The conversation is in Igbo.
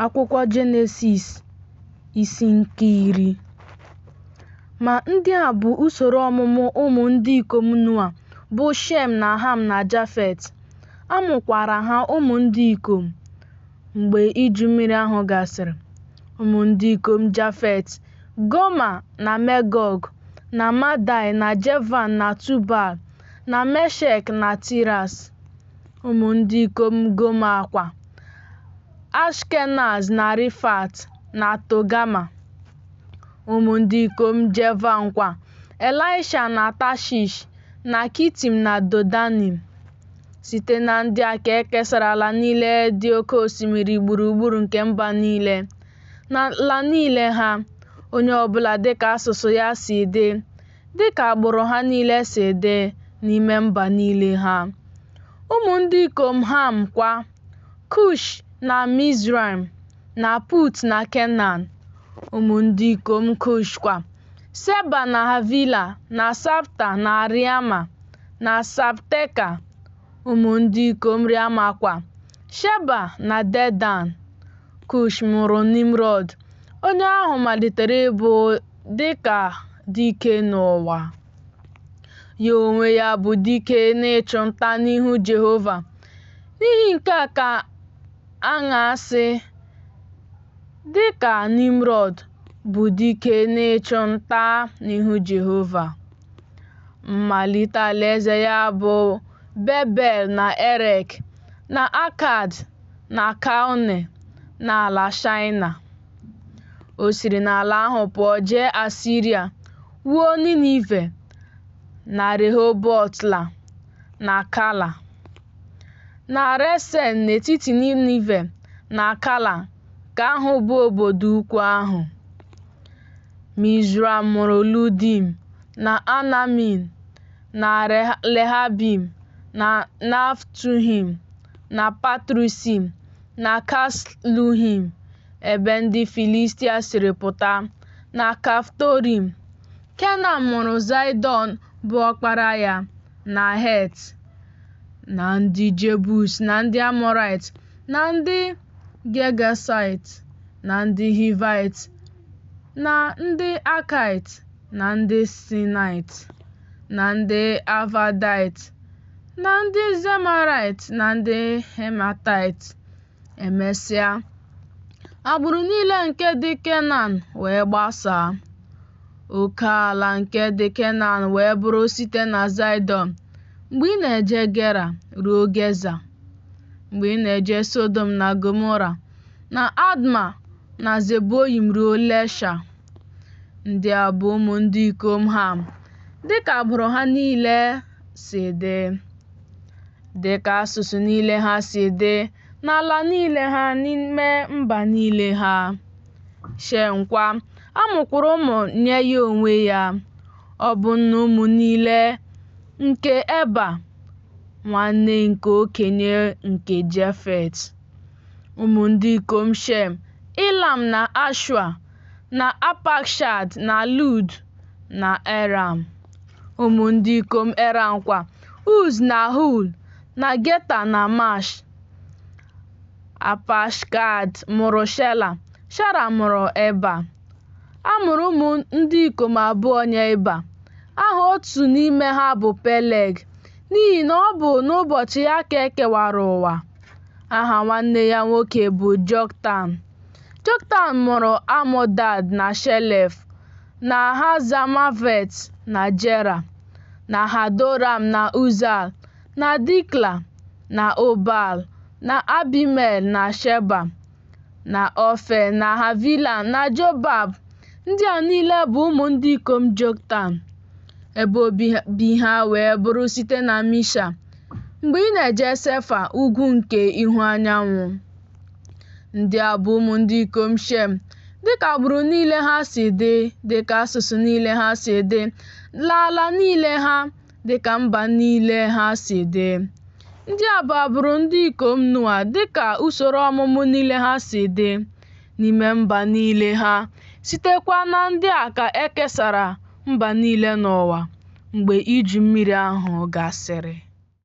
Akwụkwọ Jenesis isi nke 10. Ma ndị a bụ usoro ọmụmụ ụmụ ndị ikom Noa, bụ Shem na Ham na Jafet. A mụkwara ha ụmụ ndị ikom mgbe iju mmiri ahụ gasịrị. Ụmụ ndị ikom Jafet: Goma na Magog na Madai na Javan na Tubal na Meshek na Tiras. Ụmụ ndị ikom Goma kwa: Ashkenaz na Rifat na Togama. Ụmụ ndị ikom Javan kwa: Elisha na Tashish na Kitim na Dodanim. Site na ndị a ka e kesara ala niile dị oke osimiri gburugburu nke mba niile, na ala niile ha, onye ọbụla dịka asụsụ ya si dị, dịka agbụrụ ha niile si dị n'ime mba niile ha. Ụmụ ndị ikom Ham kwa: Kush na Mizraim na Put na Kenan. Ụmụ ndị ikom Kush kwa: Seba na Havila na Sabta na Riama na Sabteka. Ụmụ ndị ikom Riama kwa: Sheba na Dedan. Kush mụrụ Nimrod, onye ahụ malitere ịbụ dịka dike n'ụwa. Ya onwe ya bụ dike n'ịchụ nta n'ihu Jehova. N'ihi nke a ka a na-asị, dịka Nimrod bụ dike n'ịchụ nta n'ihu Jehova. Mmalite alaeze ya bụ Bebel na Erek na Akad na Kalne na ala Shaịna. O siri n'ala ahụ pụọ jee Asiria, wuo Ninive na Rehobotla na Kala na Resen n'etiti Ninive na Kala, ka ahụ bụ obodo ukwu ahụ. Mizra mụrụ Ludim na Anamin na Lehabim na Naftuhim na Patrusim na Kasluhim, ebe ndị Filistia siri pụta, na Kaftorim. Kenan mụrụ Zaịdọn bụ ọkpara ya, na Het, na ndị Jebus na ndị Amọrait na ndị Gegasait na ndị Hivait na ndị Akait na ndị Sinait na ndị Avadait na ndị Zemarait na ndị Hematait. Emesịa, agbụrụ niile nke dị Kenan wee gbasaa. Oke ala nke dị Kenan wee bụrụ site na Zaịdọn mgbe ị na-eje Gera ruo Geza, mgbe ị na-eje Sodom na Gomora na Adma na Zeboyim ruo Lesha. Ndị a bụ ụmụ ndị ikom Ham, dịka agbụrụ ha niile si dị, dịka asụsụ niile ha si dị, n'ala niile ha, n'ime mba niile ha. Shem kwa: a mụkwara ụmụ nye ya onwe ya. Ọ bụ nna ụmụ niile nke Eba, nwanne nke okenye nke Jafet. Ụmụ ndị ikom Shem: Ilam na Ashua na Apakshad na Lud na Eram. Ụmụ ndị ikom Eram kwa: Uz na Hul na Geta na Mash. Apashkad mụrụ Shela. Shara mụrụ Eba. A mụrụ ụmụ ndị ikom abụọ nye Eba. Aha otu n'ime ha bụ Peleg, n'ihi na ọ bụ n'ụbọchị ya ka e kewara ụwa. Aha nwanne ya nwoke bụ Joktan. Joktan mụrụ Amodad na Shelef na Hazamavet na Jera na Hadoram na Uzal na Dikla na Obal na Abimel na Sheba na Ofe na Havila na Jobab. Ndị a niile bụ ụmụ ndị ikom Joktan. Ebe obibi ha wee bụrụ site na Misha, mgbe ị na-eje Sefa, ugwu nke ihu anyanwụ. Ndị a bụ ụmụ ndị ikom Shem, dịka agbụrụ niile ha si dị, dịka asụsụ niile ha si dị, n'ala niile ha, dịka mba niile ha si dị. Ndị a bụ agbụrụ ndị ikom Noa, dịka usoro ọmụmụ niile ha si dị n'ime mba niile ha, sitekwa na ndị a ka e kesara mba niile n'ụwa mgbe iju mmiri ahụ gasịrị.